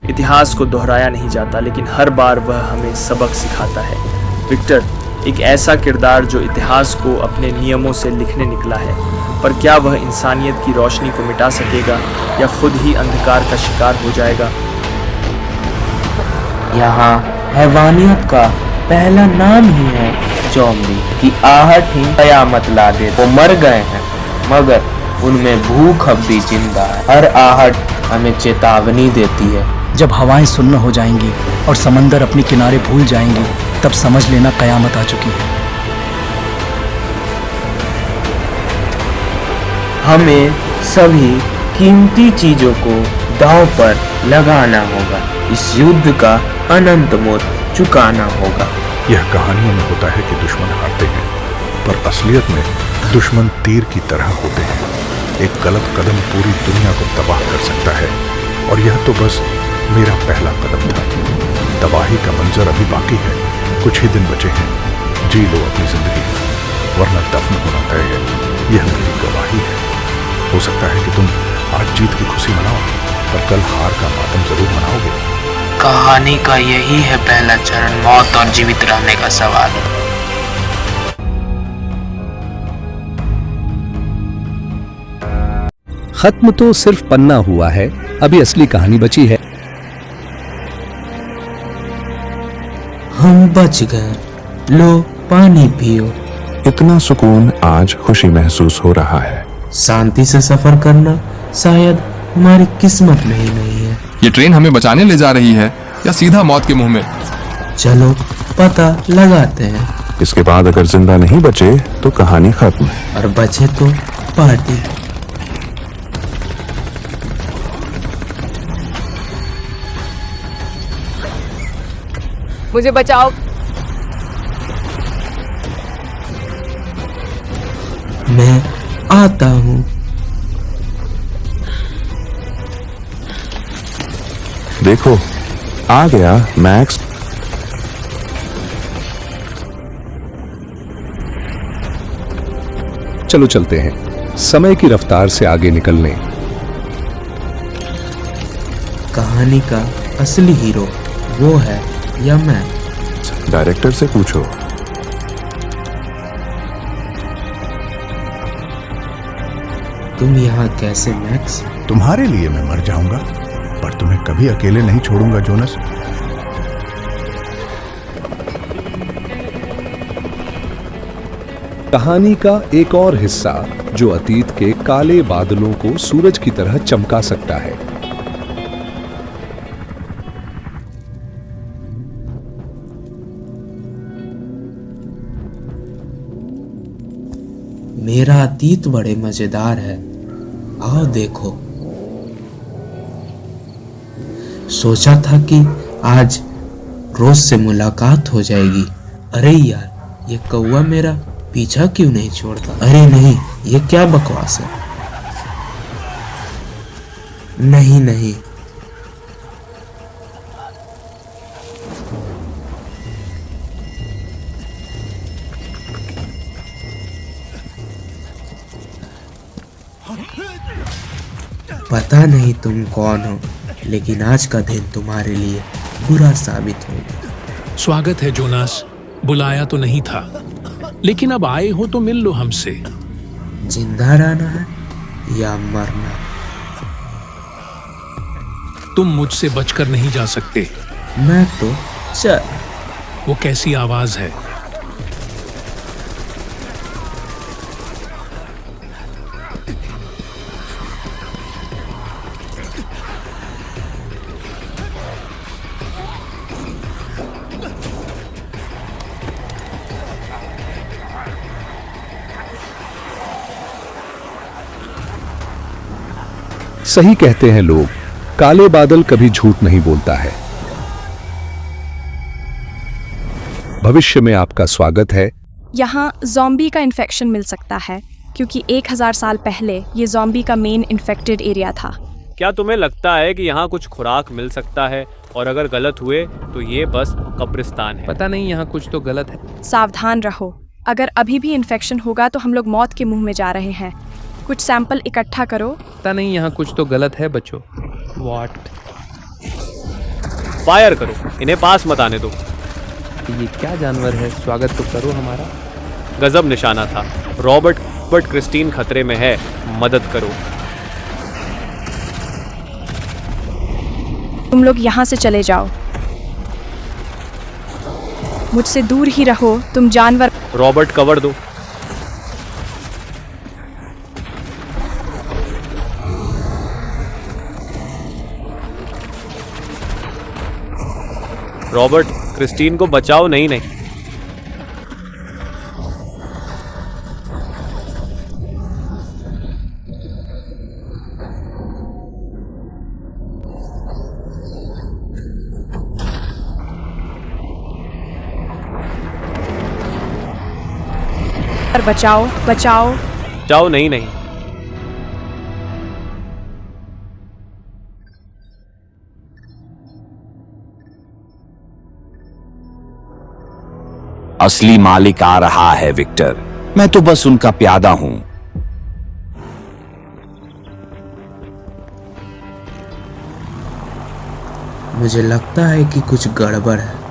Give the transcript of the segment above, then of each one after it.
इतिहास को दोहराया नहीं जाता, लेकिन हर बार वह हमें सबक सिखाता है। विक्टर एक ऐसा किरदार जो इतिहास को अपने नियमों से लिखने निकला है, पर क्या वह इंसानियत की रोशनी को मिटा सकेगा या खुद ही अंधकार का शिकार हो जाएगा? यहाँ हैवानियत का पहला नाम ही है ज़ॉम्बी की आहट ही कयामत ला दे। वो मर गए हैं मगर उनमें भूख अब भी जिंदा है। हर आहट हमें चेतावनी देती है। जब हवाएं सुन्न हो जाएंगी और समंदर अपने किनारे भूल जाएंगी, तब समझ लेना कयामत आ चुकी है। हमें सभी कीमती चीजों को दांव पर लगाना होगा। इस युद्ध का अनंत मूल्य चुकाना होगा। यह कहानियों में होता है कि दुश्मन हारते हैं, पर असलियत में दुश्मन तीर की तरह होते हैं। एक गलत कदम पूरी दुनिया को तबाह कर सकता है, और यह तो बस मेरा पहला कदम था। तबाही का मंजर अभी बाकी है। कुछ ही दिन बचे हैं। जी लो अपनी जिंदगी, वरना दफन होना तय है। यह मेरी गवाही है। हो सकता है कि तुम आज जीत की खुशी मनाओ, पर कल हार का मातम जरूर मनाओगे। कहानी का यही है पहला चरण, मौत और जीवित रहने का सवाल। खत्म तो सिर्फ पन्ना हुआ है, अभी असली कहानी बची है। हम बच गए, लो पानी पियो। इतना सुकून आज खुशी महसूस हो रहा है। शांति से सफर करना शायद हमारी किस्मत में ही नहीं है। ये ट्रेन हमें बचाने ले जा रही है या सीधा मौत के मुंह में? चलो पता लगाते हैं। इसके बाद अगर जिंदा नहीं बचे तो कहानी खत्म, और बचे तो पार्टी। मुझे बचाओ। मैं आता हूँ। देखो आ गया मैक्स। चलो चलते हैं, समय की रफ्तार से आगे निकलने। कहानी का असली हीरो वो है या मैं? डायरेक्टर से पूछो। तुम यहाँ कैसे मैक्स? तुम्हारे लिए मैं मर जाऊंगा, पर तुम्हें कभी अकेले नहीं छोड़ूंगा जोनस। कहानी का एक और हिस्सा जो अतीत के काले बादलों को सूरज की तरह चमका सकता है। मेरा अतीत बड़े मजेदार है, आओ देखो। सोचा था कि आज रोज से मुलाकात हो जाएगी। अरे यार, ये कौवा मेरा पीछा क्यों नहीं छोड़ता? अरे नहीं, ये क्या बकवास है। नहीं नहीं, पता नहीं तुम कौन हो, लेकिन आज का दिन तुम्हारे लिए बुरा साबित होगा। स्वागत है जोनास, बुलाया तो नहीं था, लेकिन अब आए हो तो मिल लो हमसे। जिंदा रहना है या मरना? तुम मुझसे बचकर नहीं जा सकते। मैं तो चल। वो कैसी आवाज है? सही कहते हैं लोग, काले बादल कभी झूठ नहीं बोलता है। भविष्य में आपका स्वागत है। यहाँ ज़ॉम्बी का इन्फेक्शन मिल सकता है क्योंकि 1000 साल पहले ये ज़ॉम्बी का मेन इन्फेक्टेड एरिया था। क्या तुम्हें लगता है कि यहाँ कुछ खुराक मिल सकता है, और अगर गलत हुए तो ये बस कब्रिस्तान है? पता नहीं, यहाँ कुछ तो गलत है। सावधान रहो, अगर अभी भी इन्फेक्शन होगा तो हम लोग मौत के मुंह में जा रहे हैं। कुछ सैंपल इकट्ठा करो। पता नहीं, यहाँ कुछ तो गलत है बच्चों। व्हाट? फायर करो, इन्हें पास मत आने दो। ये क्या जानवर है, स्वागत तो करो हमारा। गजब निशाना था। रॉबर्ट क्रिस्टीन खतरे में है, मदद करो। तुम लोग यहाँ से चले जाओ, मुझसे दूर ही रहो, तुम जानवर। रॉबर्ट कवर दो। रॉबर्ट क्रिस्टीन को बचाओ। नहीं। बचाओ। जाओ। नहीं। असली मालिक आ रहा है विक्टर, मैं तो बस उनका प्यादा हूं। मुझे लगता है कि कुछ गड़बड़ है।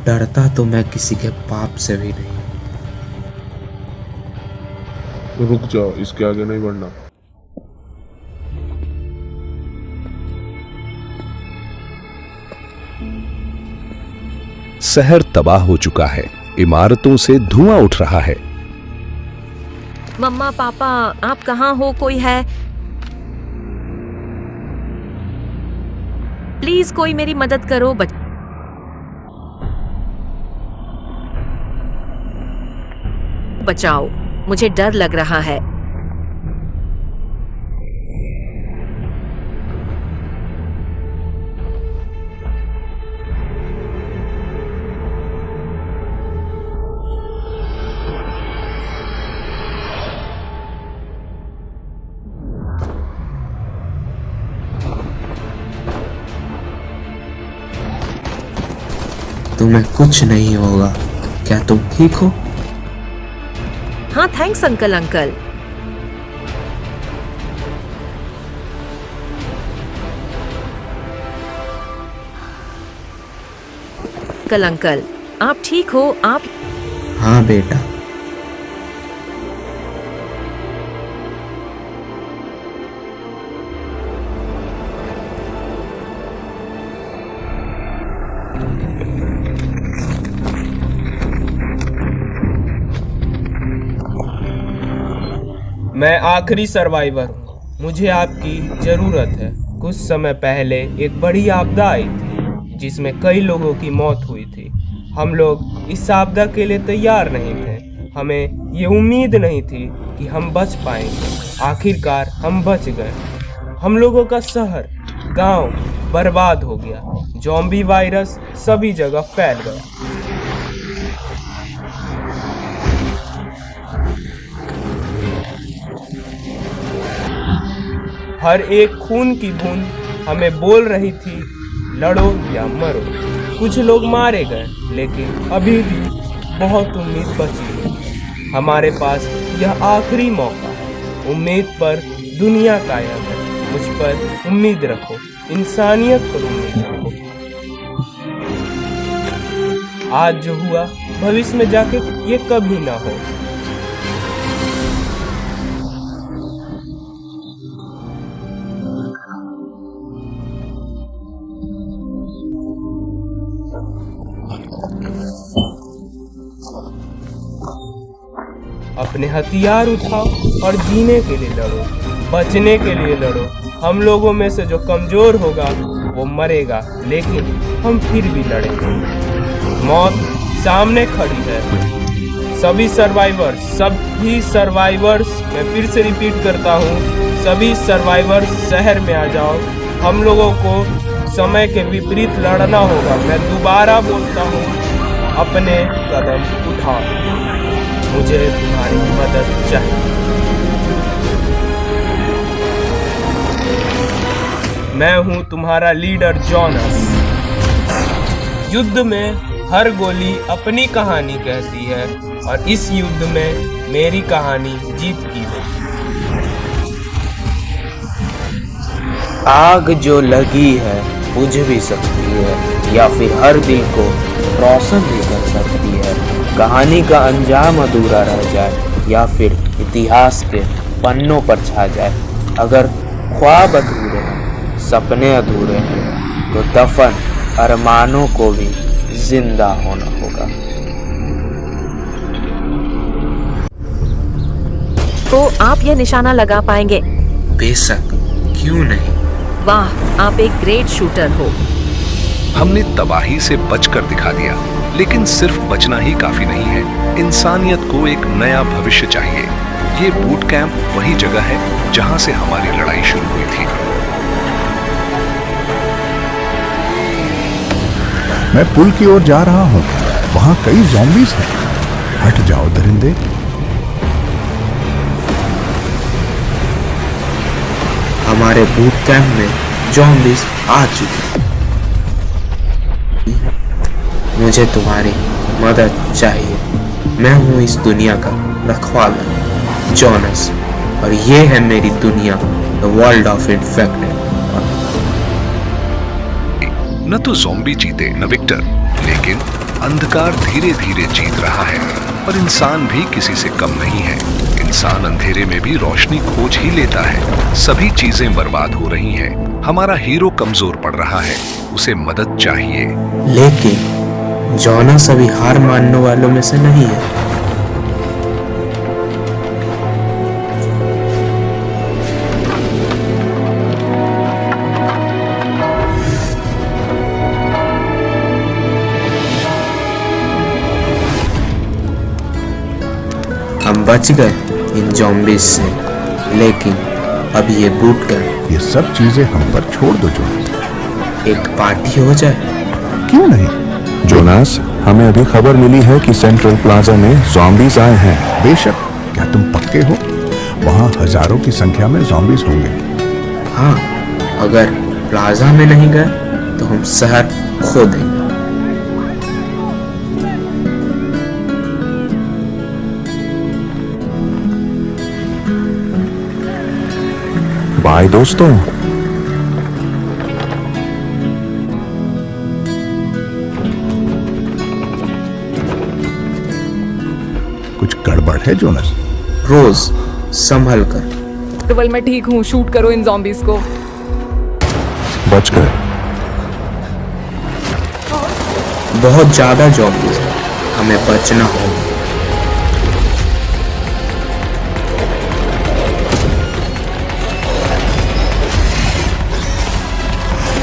डरता तो मैं किसी के पाप से भी नहीं। रुक जाओ, इसके आगे नहीं बढ़ना। शहर तबाह हो चुका है, इमारतों से धुआं उठ रहा है। मम्मा पापा, आप कहाँ हो? कोई है? प्लीज कोई मेरी मदद करो। बचाओ, मुझे डर लग रहा है। तुम्हें कुछ नहीं होगा, क्या तुम ठीक हो? हाँ, थैंक्स अंकल। अंकल, आप ठीक हो? आप? हाँ बेटा। मैं आखिरी सर्वाइवर हूँ, मुझे आपकी ज़रूरत है। कुछ समय पहले एक बड़ी आपदा आई थी जिसमें कई लोगों की मौत हुई थी। हम लोग इस आपदा के लिए तैयार नहीं थे। हमें ये उम्मीद नहीं थी कि हम बच पाएंगे। आखिरकार हम बच गए। हम लोगों का शहर, गांव बर्बाद हो गया। ज़ॉम्बी वायरस सभी जगह फैल गया। हर एक खून की बूंद हमें बोल रही थी, लड़ो या मरो। कुछ लोग मारे गए, लेकिन अभी भी बहुत उम्मीद बची है। हमारे पास यह आखिरी मौका है। उम्मीद पर दुनिया कायम है। मुझ पर उम्मीद रखो, इंसानियत पर उम्मीद रखो। आज जो हुआ, भविष्य में जाके ये कभी ना हो। अपने हथियार उठाओ और जीने के लिए लड़ो, बचने के लिए लड़ो। हम लोगों में से जो कमजोर होगा वो मरेगा, लेकिन हम फिर भी लड़ेंगे। मौत सामने खड़ी है। सभी सर्वाइवर्स, मैं फिर से रिपीट करता हूँ, सभी सर्वाइवर्स शहर में आ जाओ। हम लोगों को समय के विपरीत लड़ना होगा। मैं दोबारा बोलता हूँ, अपने कदम उठाओ। मुझे तुम्हारी मदद चाहिए। मैं हूं तुम्हारा लीडर जॉनस। युद्ध में हर गोली अपनी कहानी कहती है। और इस युद्ध में मेरी कहानी जीत की हो। आग जो लगी है बुझ भी सकती है या फिर हर दिल को रोशन भी कर सकती है। कहानी का अंजाम अधूरा रह जाए या फिर इतिहास के पन्नों पर छा जाए। अगर ख्वाब अधूरे हैं, सपने अधूरे हैं, तो दफन अरमानों को भी जिंदा होना होगा। तो आप यह निशाना लगा पाएंगे? बेशक, क्यों नहीं। वाह, आप एक ग्रेट शूटर हो। हमने तबाही से बचकर दिखा दिया, लेकिन सिर्फ बचना ही काफी नहीं है। इंसानियत को एक नया भविष्य चाहिए। ये बूट कैंप वही जगह है जहां से हमारी लड़ाई शुरू हुई थी। मैं पुल की ओर जा रहा हूँ। वहां कई ज़ॉम्बीज़ हैं। हट जाओ दरिंदे। हमारे बूट कैंप में ज़ॉम्बीज़ आ चुके हैं। मुझे तुम्हारी मदद चाहिए। मैं हूँ इस दुनिया का रखवाला, जॉनस, और ये है मेरी दुनिया, द वर्ल्ड ऑफ इन्फेक्टेड। न तो ज़ॉम्बी जीते न विक्टर, लेकिन अंधकार धीरे धीरे जीत रहा है। और इंसान भी किसी से कम नहीं है। इंसान अंधेरे में भी रोशनी खोज ही लेता है। सभी चीजें बर्बाद हो रही हैं। हमारा हीरो कमजोर पड़ रहा है, उसे मदद चाहिए। लेकिन जॉनस अभी हार मानने वालों में से नहीं है। हम बच गए इन ज़ॉम्बीज़ से, लेकिन अब ये बूट कैंप, ये सब चीजें हम पर छोड़ दो जोनास। एक पार्टी हो जाए। क्यों नहीं? जोनास, हमें अभी खबर मिली है कि सेंट्रल प्लाजा में ज़ॉम्बीज़ आए हैं। बेशक, क्या तुम पक्के हो? वहाँ हजारों की संख्या में ज़ॉम्बीज़ होंगे। हाँ, अगर प्लाजा में नहीं गए तो हम शहर खो देंगे। बाय दोस्तों। कुछ गड़बड़ है जोनस? रोज संभल कर। केवल मैं ठीक हूँ, शूट करो इन ज़ॉम्बीज़ को। बच गए। बहुत ज्यादा ज़ॉम्बीज़ हैं, हमें बचना होगा।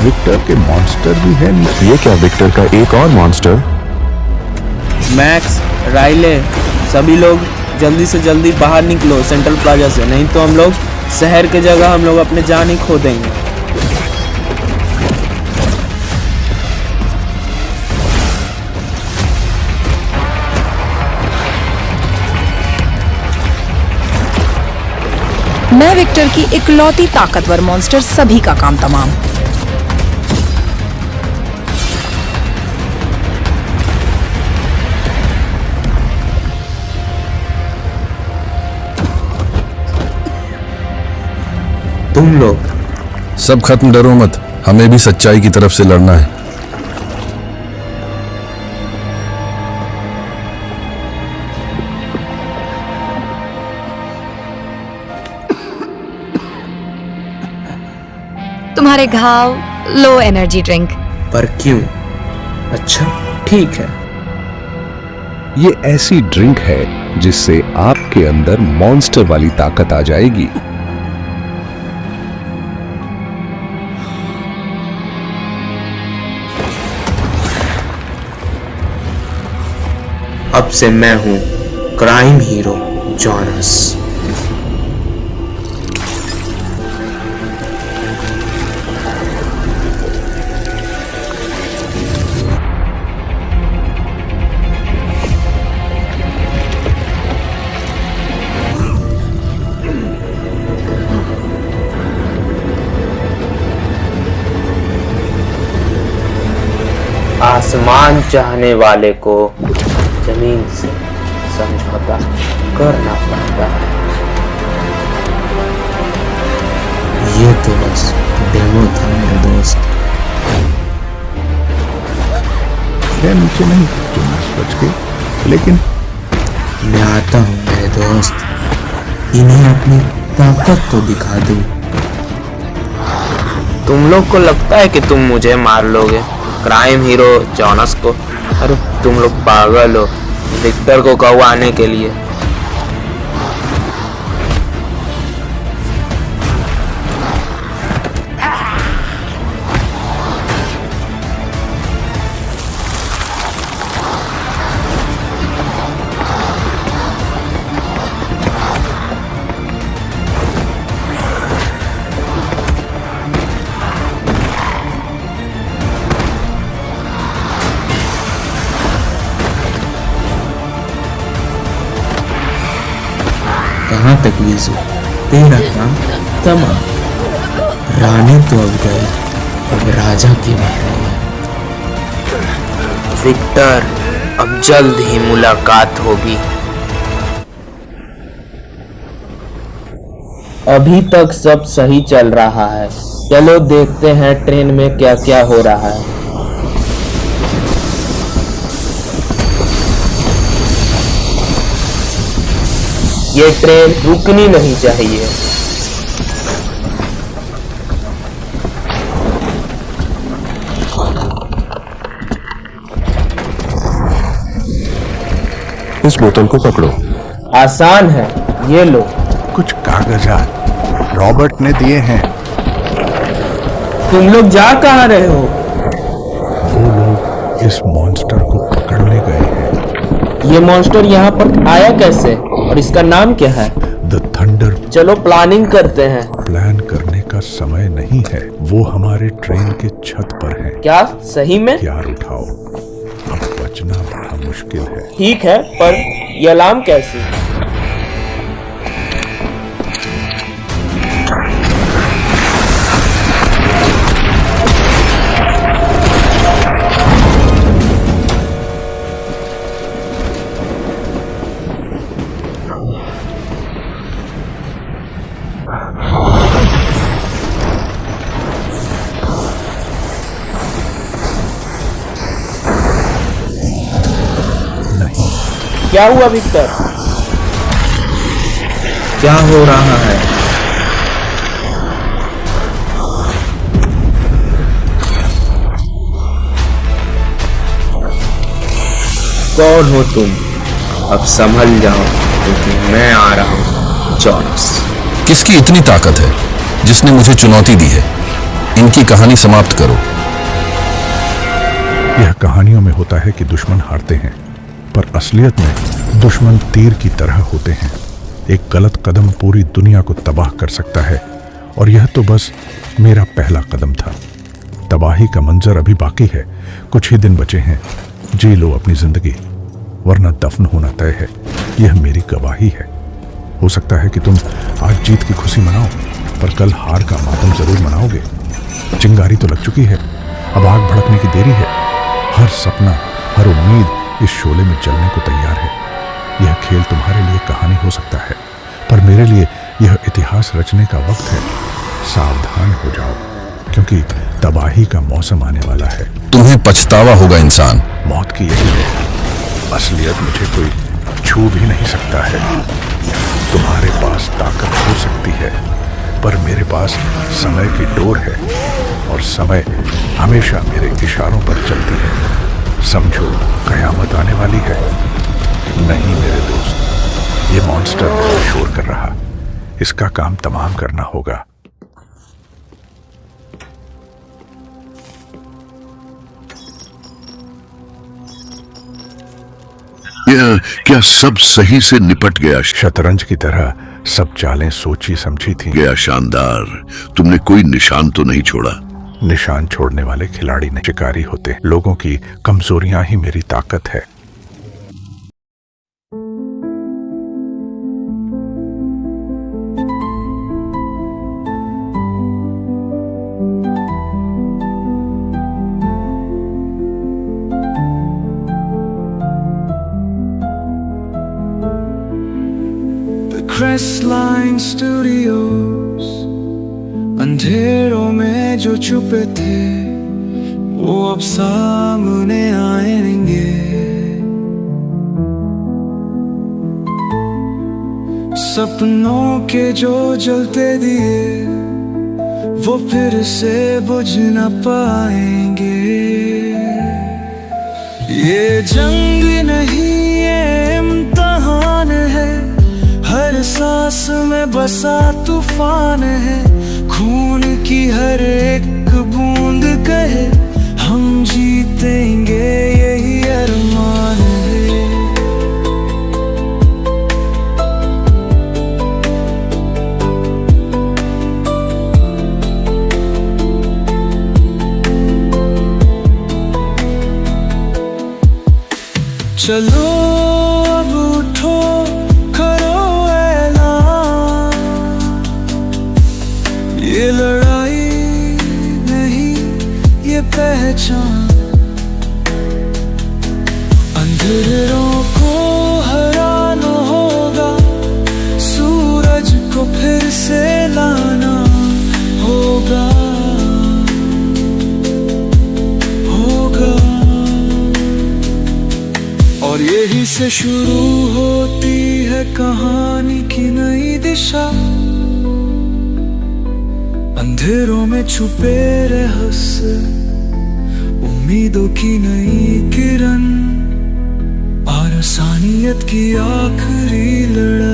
विक्टर के मॉन्स्टर भी है नीचे। ये क्या, विक्टर का एक और मॉन्स्टर? मैक्स, राइले, सभी लोग जल्दी से जल्दी बाहर निकलो सेंट्रल प्लाजा से, नहीं तो हम लोग शहर के जगह हम लोग अपने जान ही खो देंगे। मैं विक्टर की इकलौती ताकतवर मॉन्स्टर, सभी का काम तमाम। तुम लोग सब खत्म, डरो मत। हमें भी सच्चाई की तरफ से लड़ना है। तुम्हारे घाव, लो एनर्जी ड्रिंक। पर क्यों? अच्छा, ठीक है। ये ऐसी ड्रिंक है जिससे आपके अंदर मॉन्स्टर वाली ताकत आ जाएगी। अब से मैं हूं क्राइम हीरो जॉनस। आसमान चाहने वाले को जमीन से समझौता करना पड़ता है। ये तो बस डेमो था मेरे दोस्त। नीचे नहीं जोनास बच के, लेकिन मैं आता हूँ मेरे दोस्त, इन्हें अपनी ताकत तो दिखा दूं। तुम लोग को लगता है कि तुम मुझे मार लोगे, क्राइम हीरो जोनास को? अरे तुम लोग पागल हो। विक्टर को कहो आने के लिए। कहाँ तक लीजू, तेरा काम तमाम। रानी तो अब गई, अब राजा की बारी है। विक्टर, अब जल्द ही मुलाकात होगी। अभी तक सब सही चल रहा है। चलो देखते हैं ट्रेन में क्या क्या हो रहा है। ये ट्रेन रुकनी नहीं चाहिए। इस बोतल को पकड़ो। आसान है, ये लो। कुछ कागजात रॉबर्ट ने दिए हैं। तुम लोग जा कहाँ रहे हो? वो लोग इस मॉन्स्टर को पकड़ने गए हैं। ये मॉन्स्टर यहाँ पर आया कैसे और इसका नाम क्या है? The thunder. चलो प्लानिंग करते हैं। प्लान करने का समय नहीं है, वो हमारे ट्रेन के छत पर है। क्या सही में? यार उठाओ, अब बचना बड़ा मुश्किल है। ठीक है, पर ये अलार्म कैसे? क्या हुआ विक्टर? क्या हो रहा है? कौन हो तुम? अब संभल जाओ क्योंकि मैं आ रहा हूँ। जोनास। किसकी इतनी ताकत है जिसने मुझे चुनौती दी है? इनकी कहानी समाप्त करो। यह कहानियों में होता है कि दुश्मन हारते हैं, पर असलियत में दुश्मन तीर की तरह होते हैं। एक गलत कदम पूरी दुनिया को तबाह कर सकता है, और यह तो बस मेरा पहला कदम था। तबाही का मंजर अभी बाकी है। कुछ ही दिन बचे हैं। जी लो अपनी जिंदगी, वरना दफन होना तय है। यह मेरी गवाही है। हो सकता है कि तुम आज जीत की खुशी मनाओ, पर कल हार का मातम जरूर मनाओगे। चिंगारी तो लग चुकी है, अब आग भड़कने की देरी है। हर सपना, हर उम्मीद इस शोले में जलने को तैयार है। यह खेल तुम्हारे लिए कहानी हो सकता है, पर मेरे लिए यह इतिहास रचने का वक्त है। सावधान हो जाओ, क्योंकि तबाही का मौसम आने वाला है। तुम्हें पछतावा होगा इंसान। मौत की यही है। असलियत मुझे कोई छू भी नहीं सकता है। तुम्हारे पास ताकत हो सकती है, पर मेरे पास समय की डोर है, और समय हमेशा मेरे इशारों पर चलती है। समझो, कयामत आने वाली है। नहीं मेरे दोस्त, ये मॉन्स्टर शोर कर रहा, इसका काम तमाम करना होगा। क्या सब सही से निपट गया? शतरंज की तरह सब चालें सोची समझी थी। गया शानदार। तुमने कोई निशान तो नहीं छोड़ा? निशान छोड़ने वाले खिलाड़ी नहीं, शिकारी होते। लोगों की कमजोरियां ही मेरी ताकत है। रेस्टलाइन स्टूडियोज। अंधेरों में जो छुपे थे वो अब सामने आएंगे। सपनों के जो जलते दिए वो फिर से बुझ न पाएंगे। ये जंग नहीं ये इम्तिहान है, हर सांस में बसा तूफान है। खून की हर एक बूंद कहे हम जीतेंगे, यही अरमान है। चलो अब उठो करो ऐलान, ये लड़ाई नहीं ये पहचान। अंधेरों को हराना होगा, सूरज को फिर से लाना होगा। और यही से शुरू होती है कहानी की नई दिशा। अंधेरों में छुपे रहस्य, उम्मीदों की नई किरण और इंसानियत की आखिरी लड़ाई।